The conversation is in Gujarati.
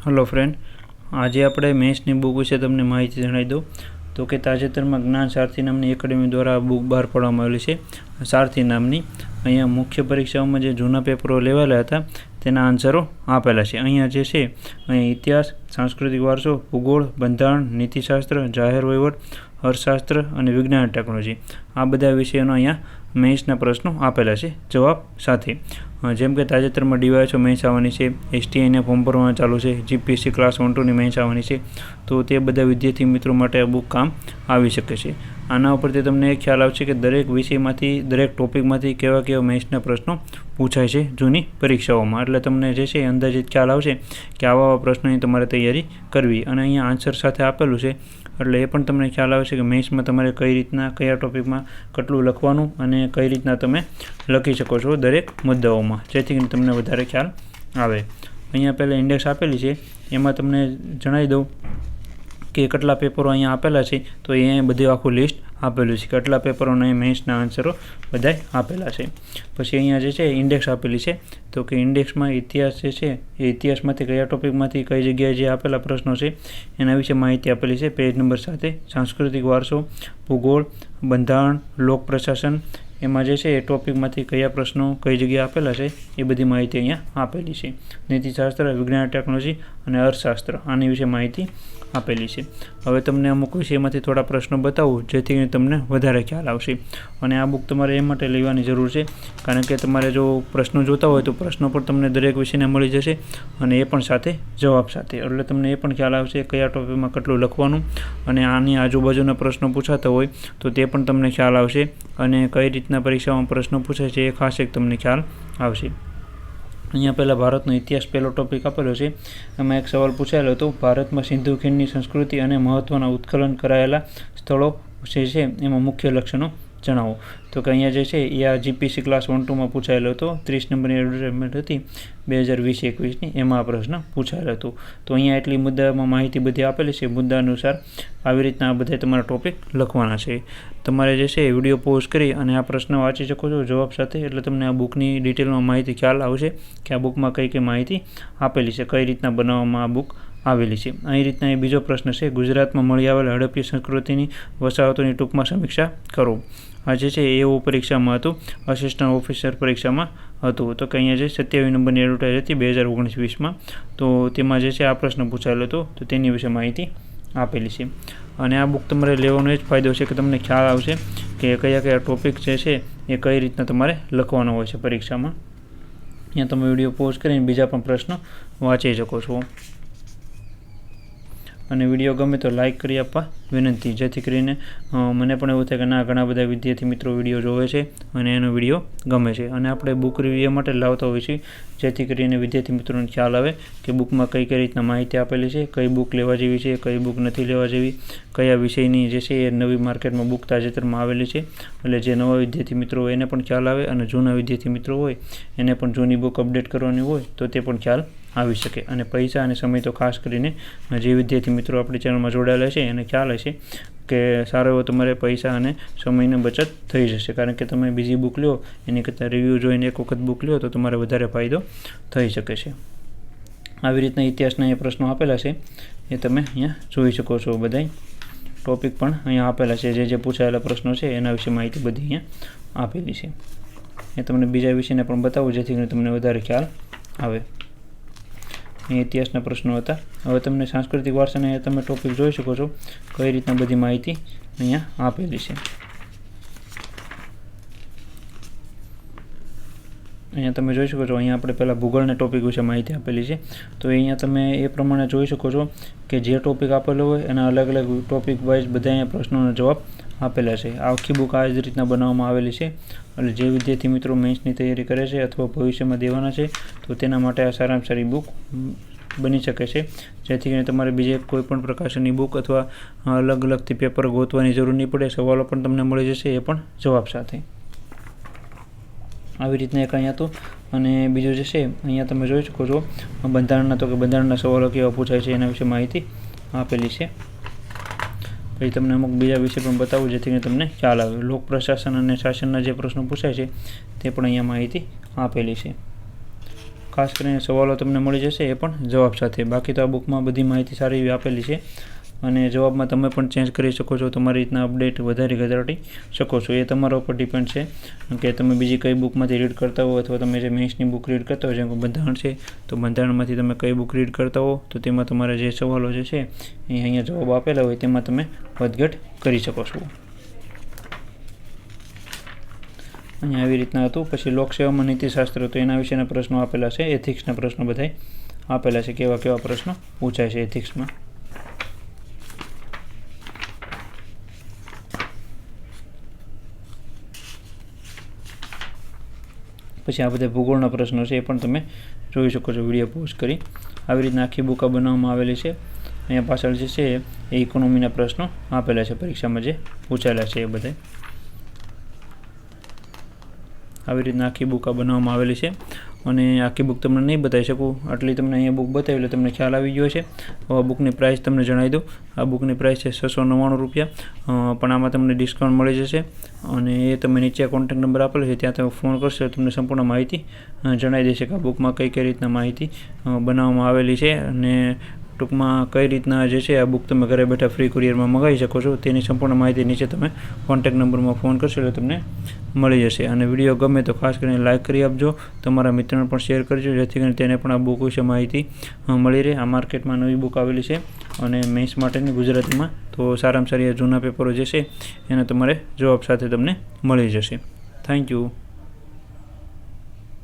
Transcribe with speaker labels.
Speaker 1: हेलो फ्रेंड, आज આપણે મેથ્સની બુક વિશે તમને માહિતી જણાવી દઉં તો કે તાજેતરમાં જ્ઞાન સારથી નામની એકેડમી દ્વારા બુક બહાર પાડવામાં આવેલી છે. સારથી નામની અહીંયા મુખ્ય પરીક્ષાઓમાં જે જૂના પેપરો લેવાયેલા હતા તેના આન્સરો આપેલા છે. અહીંયા જે છે અહીં ઇતિહાસ, સાંસ્કૃતિક વારસો, ભૂગોળ, બંધારણ, નીતિશાસ્ત્ર, જાહેર વહીવટ, અર્થશાસ્ત્ર અને વિજ્ઞાન ટેકનોલોજી આ બધા વિષયોનો અહીંયા મેથ્સના પ્રશ્નો આપેલા છે જવાબ સાથે. જેમ કે તાજેતરમાં ડીવાયએસઓ મેથ્સ આવવાની છે, એસટીઆઈના ફોર્મ ભરવાનું ચાલુ છે, જીપીએસસી ક્લાસ 1-2ની મેથ્સ આવવાની છે, તો તે બધા વિદ્યાર્થી મિત્રો માટે આ બુક કામ આવી શકે છે. આના ઉપરથી તમને એક ખ્યાલ આવશે કે દરેક વિષયમાંથી, દરેક ટોપિકમાંથી કેવા કેવા મેથ્સના પ્રશ્નો પૂછાય છે જૂની પરીક્ષાઓમાં. એટલે તમને જે છે અંદાજિત ખ્યાલ આવશે કે આવા આવા પ્રશ્નોની તમારે તૈયારી કરવી. અને અહીંયા આન્સર સાથે આપેલું છે એટલે એ પણ તમને ખ્યાલ આવે છે કે મેથ્સમાં તમારે કઈ રીતના, કયા ટોપિકમાં કેટલું લખવાનું અને કઈ રીતના તમે લખી શકો છો દરેક મુદ્દાઓમાં, જેથી કરીને તમને વધારે ખ્યાલ આવે. અહીંયા પહેલાં ઇન્ડેક્સ આપેલી છે, એમાં તમને જણાવી દઉં કે કેટલા પેપરો અહીંયા આપેલા છે. તો અહીંયા બધું આખું લિસ્ટ આપેલું છે, કેટલા પેપરોના મેથ્સના આન્સરો બધાય આપેલા છે. પછી અહીંયા જે છે ઇન્ડેક્સ આપેલી છે, તો કે ઇન્ડેક્સમાં ઇતિહાસ જે છે એ ઇતિહાસમાંથી કયા ટોપિકમાંથી કઈ જગ્યાએ જે આપેલા પ્રશ્નો છે એના વિશે માહિતી આપેલી છે પેજ નંબર સાથે. સાંસ્કૃતિક વારસો, ભૂગોળ, બંધારણ, લોક પ્રશાસન એમાં જે છે એ ટોપિકમાંથી કયા પ્રશ્નો કઈ જગ્યાએ આપેલા છે એ બધી માહિતી અહીંયા આપેલી છે. નીતિશાસ્ત્ર, વિજ્ઞાન ટેકનોલોજી અને અર્થશાસ્ત્ર આની વિશે માહિતી આપેલી છે. હવે તમને અમુક વિષયમાંથી થોડા પ્રશ્નો બતાવું જેથી તમને વધારે ખ્યાલ આવશે. અને આ બુક તમારે એ માટે લેવાની જરૂર છે કારણ કે તમારે જો પ્રશ્નો જોતા હોય તો પ્રશ્નો પણ તમને દરેક વિષયને મળી જશે અને એ પણ સાથે જવાબ સાથે. એટલે તમને એ પણ ખ્યાલ આવશે કયા ટોપિકમાં કેટલું લખવાનું અને આની આજુબાજુના પ્રશ્નો પૂછાતા હોય તો તે પણ તમને ખ્યાલ આવશે અને કઈ રીતના પરીક્ષામાં પ્રશ્નો પૂછાય છે એ ખાસ એક તમને ખ્યાલ આવશે. અહીંયા પહેલાં ભારતનો ઇતિહાસ પહેલો ટોપિક આપેલો છે. એમાં એક સવાલ પૂછાયેલો હતો, ભારતમાં સિંધુ ખીણની સંસ્કૃતિ અને મહત્ત્વના ઉત્ખનન કરાયેલા સ્થળો જે છે એમાં મુખ્ય લક્ષણો જણાવો. તો કે અહીંયા જે છે એ આ જીપીસી ક્લાસ 1-2માં પૂછાયેલો હતો. 30 નંબરની એડવર્ટાઇઝમેન્ટ હતી 2020-21ની, એમાં આ પ્રશ્ન પૂછાયેલો હતો. તો અહીંયા એટલી મુદ્દામાં માહિતી બધી આપેલી છે. મુદ્દા અનુસાર આવી રીતના આ બધા તમારા ટોપિક લખવાના છે. તમારે જે છે વિડીયો પોઝ કરી અને આ પ્રશ્ન વાંચી શકો છો જવાબ સાથે, એટલે તમને આ બુકની ડિટેલમાં માહિતી ખ્યાલ આવશે કે આ બુકમાં કઈ કઈ માહિતી આપેલી છે, કઈ રીતના બનાવવામાં આ બુક આવેલી છે. અહીં રીતના એ બીજો પ્રશ્ન છે, ગુજરાતમાં મળી આવેલ હડપ્પી સંસ્કૃતિની વસાહતોની ટૂંકમાં સમીક્ષા કરો. આ જે છે એઓ પરીક્ષામાં હતું, અસિસ્ટન્ટ ઓફિસર પરીક્ષામાં હતું. તો કે અહીંયા જે 27 નંબરની એડવર્ટાઇઝ હતી 2019-20માં, તો તેમાં જે છે આ પ્રશ્ન પૂછાયેલો હતો તો તેની વિશે માહિતી આપેલી છે. અને આ બુક તમારે લેવાનો એ જ ફાયદો છે કે તમને ખ્યાલ આવશે કે કયા કયા ટોપિક જે છે એ કઈ રીતના તમારે લખવાનો હોય છે પરીક્ષામાં. અહીંયા તમે વિડીયો પોઝ કરીને બીજા પણ પ્રશ્ન વાંચી શકો છો. અને વિડીયો ગમે તો લાઇક કરી આપવા વિનંતી, જેથી કરીને મને પણ એવું થાય કે ના ઘણા બધા વિદ્યાર્થી મિત્રો વિડીયો જોવે છે અને એનો વિડીયો ગમે છે. અને આપણે બુક રિવ્યુ માટે લાવતા હોઈએ છીએ જેથી કરીને વિદ્યાર્થી મિત્રોને ખ્યાલ આવે કે બુકમાં કઈ કઈ રીતના માહિતી આપેલી છે, કઈ બુક લેવા જેવી છે, કઈ બુક નથી લેવા જેવી, કયા વિષયની જે છે એ નવી માર્કેટમાં બુક તાજેતરમાં આવેલી છે. એટલે જે નવા વિદ્યાર્થી મિત્રો હોય એને પણ ખ્યાલ આવે અને જૂના વિદ્યાર્થી મિત્રો હોય એને પણ જૂની બુક અપડેટ કરવાની હોય તો તે પણ ખ્યાલ આવી શકે. અને પૈસા અને સમય તો ખાસ કરીને જે વિદ્યાર્થી મિત્રો આપણી ચેનલમાં જોડાયેલા છે એને ખ્યાલ હશે કે સારો એવો તમારે પૈસા અને સમયની બચત થઈ જશે. કારણ કે તમે બીજી બુક લો એની કરતાં રિવ્યૂ જોઈને એક વખત બુક લો તો તમારે વધારે ફાયદો થઈ શકે છે. આવી રીતના ઇતિહાસના અહીંયા પ્રશ્નો આપેલા છે એ તમે અહીંયા જોઈ શકો છો. બધાય ટોપિક પણ અહીંયા આપેલા છે, જે પૂછાયેલા પ્રશ્નો છે એના વિશે માહિતી બધી અહીંયા આપેલી છે. એ તમને બીજા વિષયને પણ બતાવું જેથી કરીને તમને વધારે ખ્યાલ આવે. એ ઇતિહાસના પ્રશ્નો હતા. હવે તમને સાંસ્કૃતિક વારસાને તમે ટોપિક જોઈ શકો છો કઈ રીતના બધી માહિતી અહીંયા આપેલી છે. અહીંયા તમે જોઈ શકો છો, અહીંયા આપણે પહેલાં ભૂગોળના ટોપિક વિશે માહિતી આપેલી છે. તો અહીંયા તમે એ પ્રમાણે જોઈ શકો છો કે જે ટોપિક આપેલો હોય એના અલગ અલગ ટોપિક વાઇઝ બધા અહીંયા પ્રશ્નોના જવાબ આપેલા છે. આખી બુક આ જ રીતના બનાવવામાં આવેલી છે. એટલે જે વિદ્યાર્થી મિત્રો મેથ્સની તૈયારી કરે છે અથવા ભવિષ્યમાં દેવાના છે તો તેના માટે આ સારામાં સારી બુક બની શકે છે. જેથી કરીને તમારે બીજે કોઈ પણ પ્રકાશનની બુક અથવા અલગ અલગથી પેપર ગોતવાની જરૂર નહીં પડે. સવાલો પણ તમને મળી જશે, એ પણ જવાબ સાથે. આવી રીતના એક અહીંયા તો. અને બીજું જે છે અહીંયા તમે જોઈ શકો છો બંધારણના, તો કે બંધારણના સવાલો કેવા પૂછાય છે એના વિશે માહિતી આપેલી છે. પછી તમને અમુક બીજા વિશે પણ બતાવું જેથી કરીને તમને ખ્યાલ આવે. લોક પ્રશાસન અને શાસનના જે પ્રશ્નો પૂછાય છે તે પણ અહીંયા માહિતી આપેલી છે. ખાસ કરીને સવાલો તમને મળી જશે એ પણ જવાબ સાથે. બાકી તો આ બુકમાં બધી માહિતી સારી એવી આપેલી છે અને જવાબમાં તમે પણ ચેન્જ કરી શકો છો, તમારી રીતના અપડેટ વધારી ઘટાડી શકો છો. એ તમારા ઉપર ડિપેન્ડ છે કે તમે બીજી કઈ બુકમાંથી રીડ કરતા હો, અથવા તમે જે મેથ્સની બુક રીડ કરતા હો, જેમ કે બંધારણ છે તો બંધારણમાંથી તમે કઈ બુક રીડ કરતા હો તો તેમાં તમારા જે સવાલો જે છે એ અહીંયા જવાબ આપેલા હોય તેમાં તમે વધઘટ કરી શકો છો. અહીંયા આવી રીતના હતું. પછી લોકસેવામાં નીતિશાસ્ત્ર, તો એના વિશેના પ્રશ્નો આપેલા છે. એથિક્સના પ્રશ્નો બધા આપેલા છે, કેવા કેવા પ્રશ્નો પૂછાય છે એથિક્સમાં. પછી આ બધા ભૂગોળના પ્રશ્નો છે એ પણ તમે જોઈ શકો છો વિડીયો પોઝ કરી. આવી રીતના આખી બુક બનાવવામાં આવેલી છે. અહીંયા પાછળ જે છે એ ઇકોનોમીના પ્રશ્નો આપેલા છે પરીક્ષામાં જે પૂછાયેલા છે એ બધા. આવી રીતના આખી બુક બનાવવામાં આવેલી છે અને આખી બુક તમને નહીં બતાવી શકું, આટલી તમને અહીંયા બુક બતાવી એટલે તમને ખ્યાલ આવી ગયો છે. આ બુકની પ્રાઇસ તમને જણાવી દઉં. આ બુકની પ્રાઇસ છે 699 રૂપિયા, પણ આમાં તમને ડિસ્કાઉન્ટ મળી જશે અને એ તમે નીચે કોન્ટેક્ટ નંબર આપેલો છે ત્યાં તમે ફોન કરશો તમને સંપૂર્ણ માહિતી જણાવી દેશે કે આ બુકમાં કઈ રીતના માહિતી બનાવવામાં આવેલી છે અને ટૂંકમાં કઈ રીતના જે છે આ બુક તમે ઘરે બેઠા ફ્રી કુરિયરમાં મંગાવી શકો છો. તેની સંપૂર્ણ માહિતી નીચે તમે કોન્ટેક્ટ નંબરમાં ફોન કરશો એટલે તમને મળી જશે. અને વિડીયો ગમે તો ખાસ કરીને લાઇક કરી આપજો, તમારા મિત્રોને પણ શેર કરજો, જેથી કરીને તેને પણ આ બુક વિશે માહિતી મળી રહે. આ માર્કેટમાં નવી બુક આવેલી છે અને મેથ્સ માટેની ગુજરાતીમાં, તો સારામાં સારી જૂના પેપરો જે છે એના તમારે જવાબ સાથે તમને મળી જશે. Thank you.